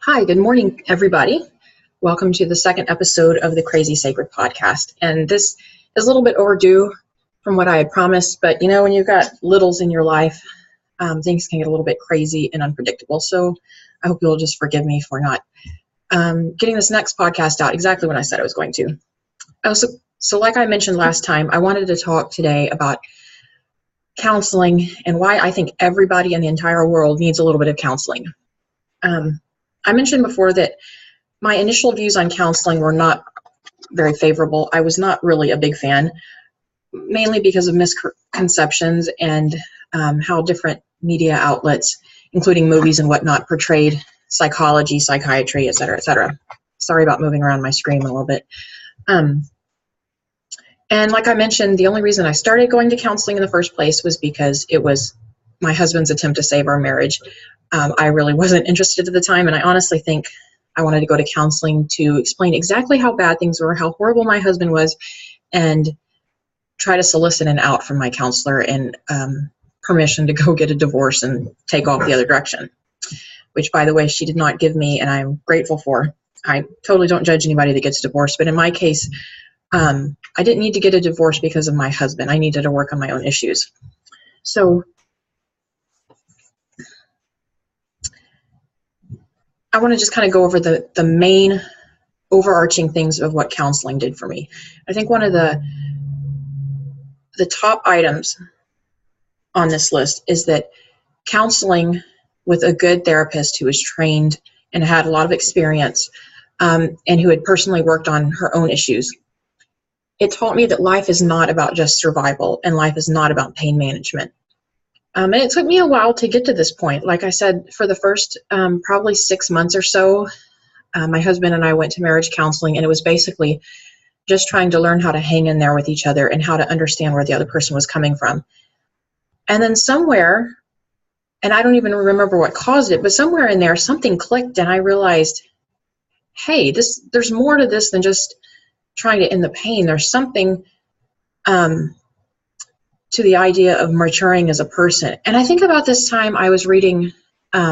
Hi, good morning, everybody. Welcome to the second episode of the Crazy Sacred podcast. And this is a little bit overdue from what I had promised, but you know, when you've got littles in your life, things can get a little bit crazy and unpredictable. So I hope you'll just forgive me for not getting this next podcast out exactly when I said I was going to. So like I mentioned last time, I wanted to talk today about counseling and why I think everybody in the entire world needs a little bit of counseling. I mentioned before that my initial views on counseling were not very favorable. I was not really a big fan, mainly because of misconceptions and how different media outlets, including movies and whatnot, portrayed psychology, psychiatry, et cetera, et cetera. Sorry about moving around my screen a little bit. And like I mentioned, the only reason I started going to counseling in the first place was because it was my husband's attempt to save our marriage. I really wasn't interested at the time, and I honestly think I wanted to go to counseling to explain exactly how bad things were, how horrible my husband was, and try to solicit an out from my counselor and permission to go get a divorce and take off the other direction, which, by the way, she did not give me, and I'm grateful for. I totally don't judge anybody that gets divorced, but in my case, I didn't need to get a divorce because of my husband. I needed to work on my own issues. So I want to just kind of go over the main overarching things of what counseling did for me. I think one of the top items on this list is that counseling with a good therapist who is trained and had a lot of experience and who had personally worked on her own issues, it taught me that life is not about just survival and life is not about pain management. And it took me a while to get to this point. Like I said, for the first probably 6 months or so, my husband and I went to marriage counseling, and it was basically just trying to learn how to hang in there with each other and how to understand where the other person was coming from. And then somewhere, and I don't even remember what caused it, but somewhere in there, something clicked, and I realized, hey, there's more to this than just trying to end the pain. There's something to the idea of maturing as a person. And I think about this time I was reading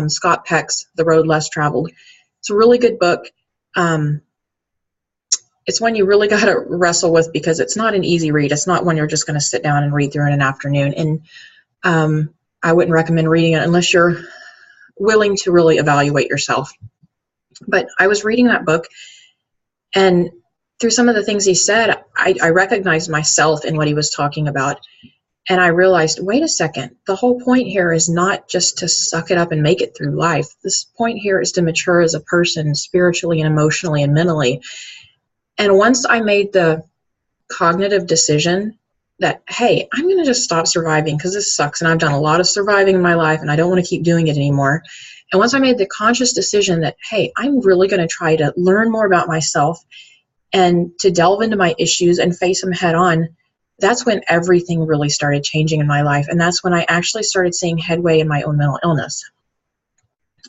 Scott Peck's The Road Less Traveled. It's a really good book. It's one you really got to wrestle with because it's not an easy read. It's not one you're just going to sit down and read through in an afternoon. And I wouldn't recommend reading it unless you're willing to really evaluate yourself. But I was reading that book, and through some of the things he said, I recognized myself in what he was talking about. And I realized, wait a second, the whole point here is not just to suck it up and make it through life. This point here is to mature as a person spiritually and emotionally and mentally. And once I made the cognitive decision that, hey, I'm going to just stop surviving because this sucks and I've done a lot of surviving in my life and I don't want to keep doing it anymore. And once I made the conscious decision that, hey, I'm really going to try to learn more about myself and to delve into my issues and face them head on, that's when everything really started changing in my life. And that's when I actually started seeing headway in my own mental illness.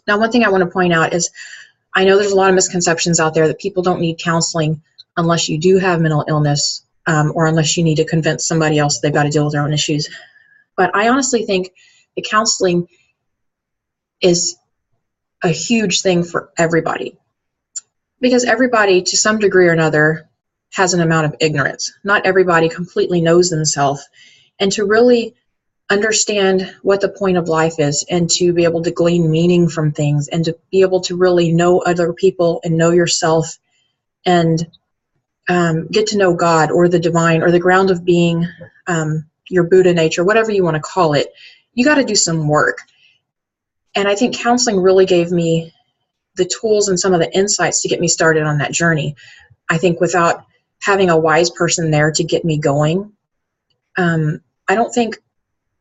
Now, one thing I want to point out is I know there's a lot of misconceptions out there that people don't need counseling unless you do have mental illness or unless you need to convince somebody else they've got to deal with their own issues. But I honestly think that counseling is a huge thing for everybody because everybody, to some degree or another, has an amount of ignorance. Not everybody completely knows themselves. And to really understand what the point of life is and to be able to glean meaning from things and to be able to really know other people and know yourself and get to know God or the divine or the ground of being, your Buddha nature, whatever you want to call it, you got to do some work. And I think counseling really gave me the tools and some of the insights to get me started on that journey. I think without having a wise person there to get me going, I don't think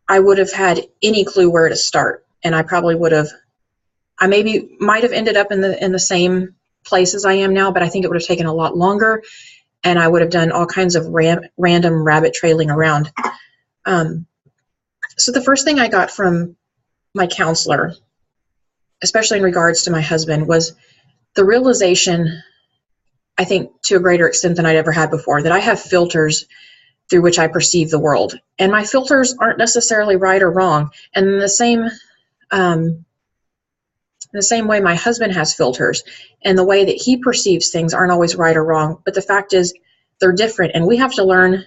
I would have had any clue where to start. And I probably might have ended up in the same place as I am now, but I think it would have taken a lot longer and I would have done all kinds of random rabbit trailing around. So the first thing I got from my counselor, especially in regards to my husband, was the realization, I think to a greater extent than I'd ever had before, that I have filters through which I perceive the world. And my filters aren't necessarily right or wrong. And in the In the same way, my husband has filters, and the way that he perceives things aren't always right or wrong. But the fact is, they're different, and we have to learn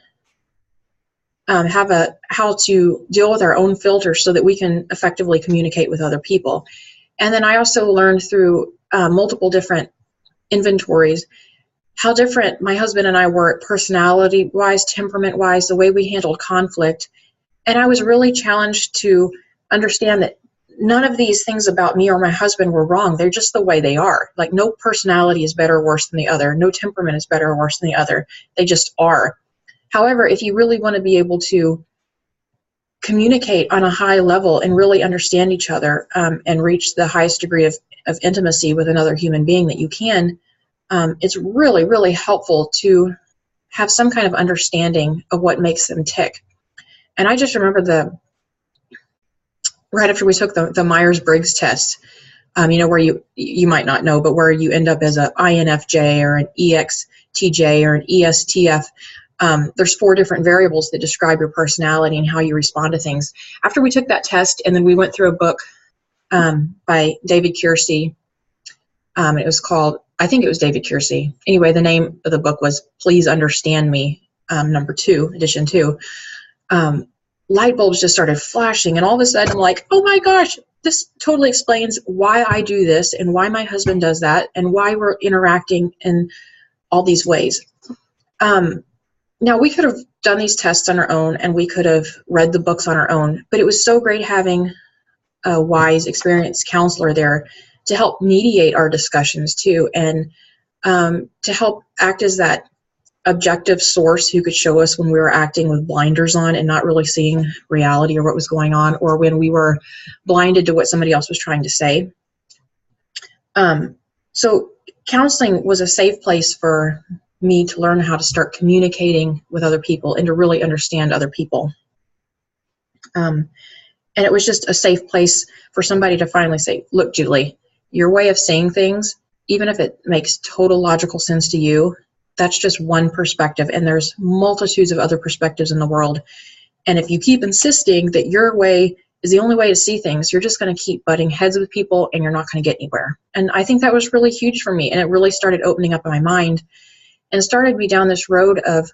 how to deal with our own filters so that we can effectively communicate with other people. And then I also learned through multiple different inventories how different my husband and I were personality-wise, temperament-wise, the way we handled conflict. And I was really challenged to understand that none of these things about me or my husband were wrong. They're just the way they are. Like, no personality is better or worse than the other. No temperament is better or worse than the other. They just are. However, if you really want to be able to communicate on a high level and really understand each other and reach the highest degree of intimacy with another human being that you can, it's really, really helpful to have some kind of understanding of what makes them tick. And I just remember right after we took the Myers-Briggs test, where you might not know, but where you end up as an INFJ or an EXTJ or an ESTF. There's 4 different variables that describe your personality and how you respond to things. After we took that test, and then we went through a book by David Kiersey. It was called, I think it was David Kiersey. Anyway, the name of the book was Please Understand Me, number 2, edition 2. Light bulbs just started flashing, and all of a sudden I'm like, oh my gosh, this totally explains why I do this and why my husband does that and why we're interacting in all these ways. Now, we could have done these tests on our own, and we could have read the books on our own, but it was so great having a wise, experienced counselor there to help mediate our discussions too, and to help act as that objective source who could show us when we were acting with blinders on and not really seeing reality or what was going on, or when we were blinded to what somebody else was trying to say. So counseling was a safe place for me to learn how to start communicating with other people and to really understand other people. And it was just a safe place for somebody to finally say, look, Julie, your way of saying things, even if it makes total logical sense to you, that's just one perspective, and there's multitudes of other perspectives in the world. And if you keep insisting that your way is the only way to see things, you're just going to keep butting heads with people, and you're not going to get anywhere. And I think that was really huge for me, and it really started opening up my mind and started me down this road of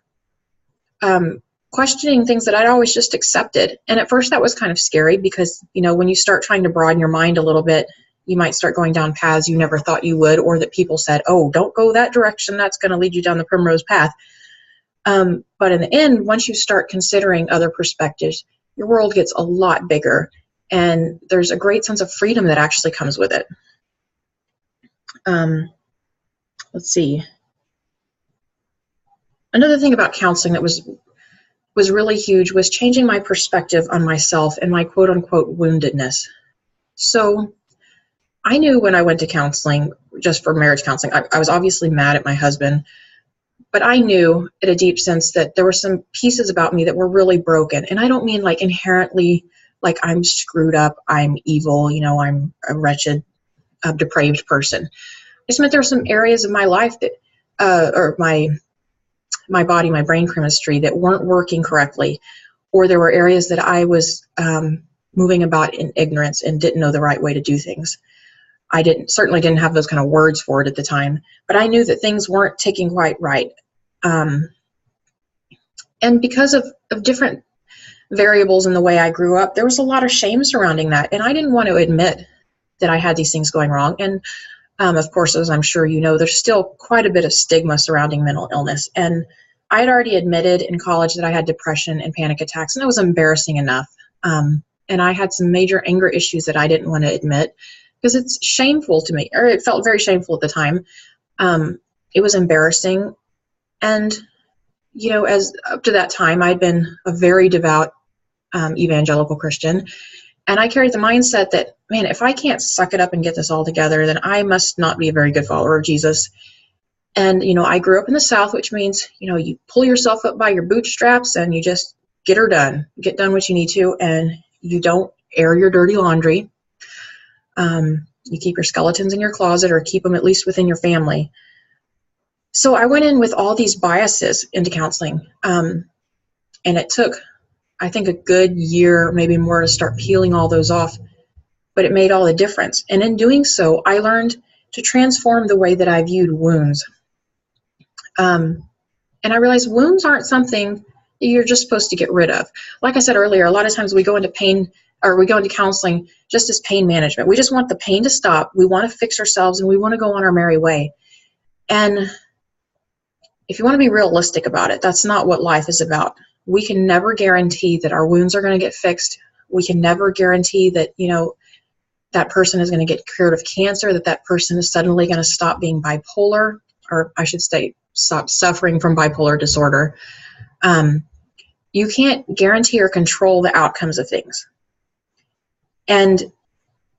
questioning things that I'd always just accepted. And at first that was kind of scary because, when you start trying to broaden your mind a little bit, you might start going down paths you never thought you would, or that people said, oh, don't go that direction, that's going to lead you down the primrose path. But in the end, once you start considering other perspectives, your world gets a lot bigger, and there's a great sense of freedom that actually comes with it. Let's see. Another thing about counseling that was really huge was changing my perspective on myself and my quote-unquote woundedness. So I knew when I went to counseling, just for marriage counseling, I was obviously mad at my husband, but I knew at a deep sense that there were some pieces about me that were really broken. And I don't mean like inherently like I'm screwed up, I'm evil, I'm a wretched, depraved person. I just meant there were some areas of my life that, or my body, my brain chemistry that weren't working correctly, or there were areas that I was moving about in ignorance and didn't know the right way to do things. I certainly didn't have those kind of words for it at the time, but I knew that things weren't taking quite right. And because of different variables in the way I grew up, there was a lot of shame surrounding that, and I didn't want to admit that I had these things going wrong. And of course, as I'm sure you know, there's still quite a bit of stigma surrounding mental illness. And I had already admitted in college that I had depression and panic attacks, and it was embarrassing enough. And I had some major anger issues that I didn't want to admit because it's shameful to me, or it felt very shameful at the time. It was embarrassing. And, as up to that time, I'd been a very devout evangelical Christian. And I carried the mindset that, man, if I can't suck it up and get this all together, then I must not be a very good follower of Jesus. And, I grew up in the South, which means, you pull yourself up by your bootstraps and you just get done what you need to, and you don't air your dirty laundry. You keep your skeletons in your closet, or keep them at least within your family. So I went in with all these biases into counseling. And it took, I think, a good year, maybe more, to start peeling all those off. but it made all the difference. And in doing so, I learned to transform the way that I viewed wounds. And I realized wounds aren't something that you're just supposed to get rid of. Like I said earlier, a lot of times we go into pain, or we go into counseling just as pain management. We just want the pain to stop. We want to fix ourselves, and we want to go on our merry way. And if you want to be realistic about it, that's not what life is about. We can never guarantee that our wounds are going to get fixed. We can never guarantee that, that person is going to get cured of cancer, that person is suddenly going to stop being bipolar, or I should say, stop suffering from bipolar disorder. You can't guarantee or control the outcomes of things. And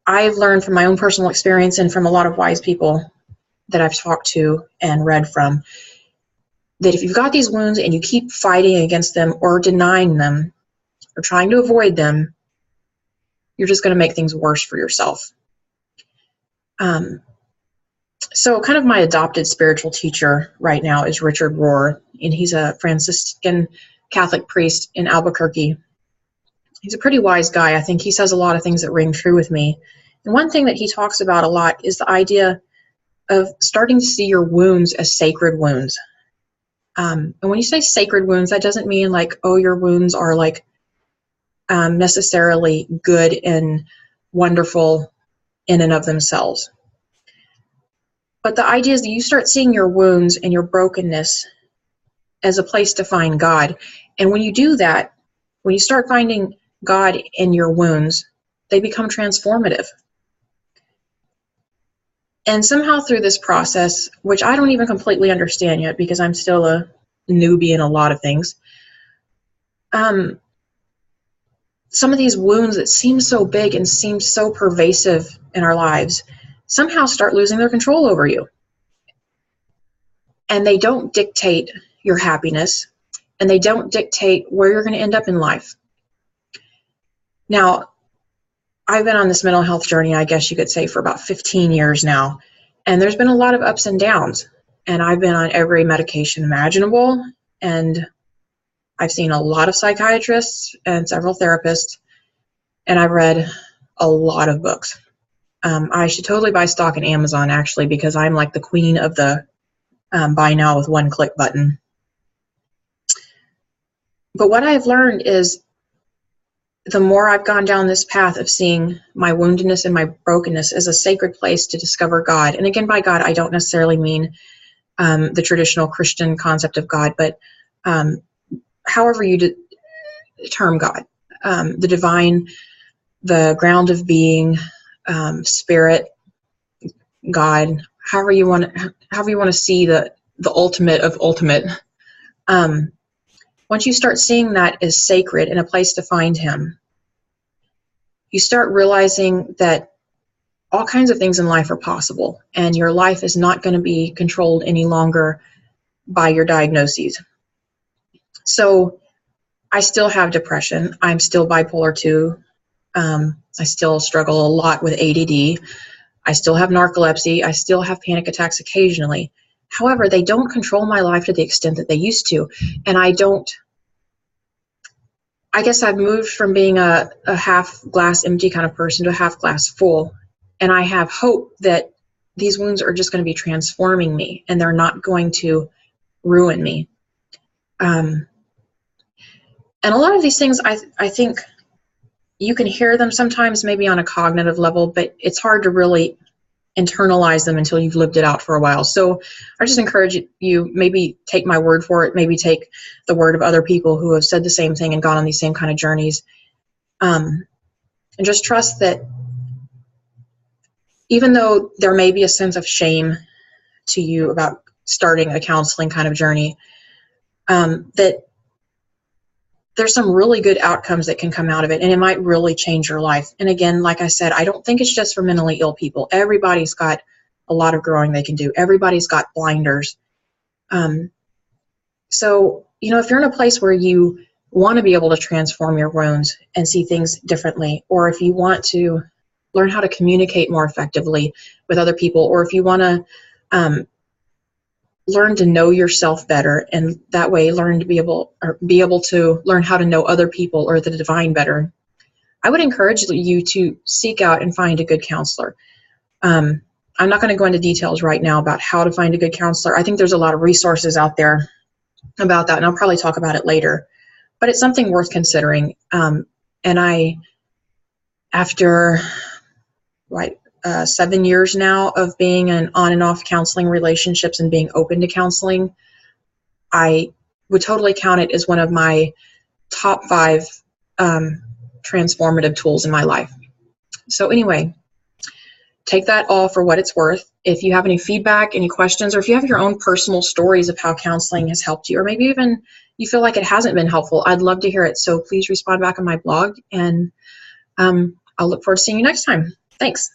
I've learned from my own personal experience and from a lot of wise people that I've talked to and read from, that if you've got these wounds and you keep fighting against them or denying them or trying to avoid them, you're just going to make things worse for yourself. So kind of my adopted spiritual teacher right now is Richard Rohr, and he's a Franciscan Catholic priest in Albuquerque. He's a pretty wise guy. I think he says a lot of things that ring true with me. And one thing that he talks about a lot is the idea of starting to see your wounds as sacred wounds. And when you say sacred wounds, that doesn't mean like, oh, your wounds are like necessarily good and wonderful in and of themselves. But the idea is that you start seeing your wounds and your brokenness as a place to find God. And when you do that, when you start finding God in your wounds, they become transformative. And somehow through this process, which I don't even completely understand yet because I'm still a newbie in a lot of things, some of these wounds that seem so big and seem so pervasive in our lives somehow start losing their control over you. And they don't dictate your happiness, and they don't dictate where you're going to end up in life. Now, I've been on this mental health journey, I guess you could say, for about 15 years now, and there's been a lot of ups and downs, and I've been on every medication imaginable, and I've seen a lot of psychiatrists and several therapists, and I've read a lot of books. I should totally buy stock in Amazon, actually, because I'm like the queen of the buy now with one click button. But what I've learned is the more I've gone down this path of seeing my woundedness and my brokenness as a sacred place to discover God. And again, by God, I don't necessarily mean the traditional Christian concept of God, but however you term God, the divine, the ground of being, spirit, God, however you want to see the ultimate of ultimate. Once you start seeing that as sacred and a place to find Him, you start realizing that all kinds of things in life are possible, and your life is not going to be controlled any longer by your diagnoses. So I still have depression. I'm still bipolar 2. I still struggle a lot with ADD. I still have narcolepsy. I still have panic attacks occasionally. However, they don't control my life to the extent that they used to. And I guess I've moved from being a half glass empty kind of person to a half glass full. And I have hope that these wounds are just going to be transforming me, and they're not going to ruin me. And a lot of these things, I think you can hear them sometimes maybe on a cognitive level, but it's hard to really internalize them until you've lived it out for a while. So I just encourage you, maybe take my word for it, maybe take the word of other people who have said the same thing and gone on these same kind of journeys. And just trust that even though there may be a sense of shame to you about starting a counseling kind of journey, that there's some really good outcomes that can come out of it, and it might really change your life. And again, like I said, I don't think it's just for mentally ill people. Everybody's got a lot of growing they can do. Everybody's got blinders. So, if you're in a place where you want to be able to transform your wounds and see things differently, or if you want to learn how to communicate more effectively with other people, or if you want to learn to know yourself better, and that way learn to be able to learn how to know other people or the divine better, I would encourage you to seek out and find a good counselor. I'm not going to go into details right now about how to find a good counselor. I think there's a lot of resources out there about that, and I'll probably talk about it later. But it's something worth considering. And after 7 years now of being in on and off counseling relationships and being open to counseling, I would totally count it as one of my top 5 transformative tools in my life. So anyway, take that all for what it's worth. If you have any feedback, any questions, or if you have your own personal stories of how counseling has helped you, or maybe even you feel like it hasn't been helpful, I'd love to hear it. So please respond back on my blog, and I'll look forward to seeing you next time. Thanks.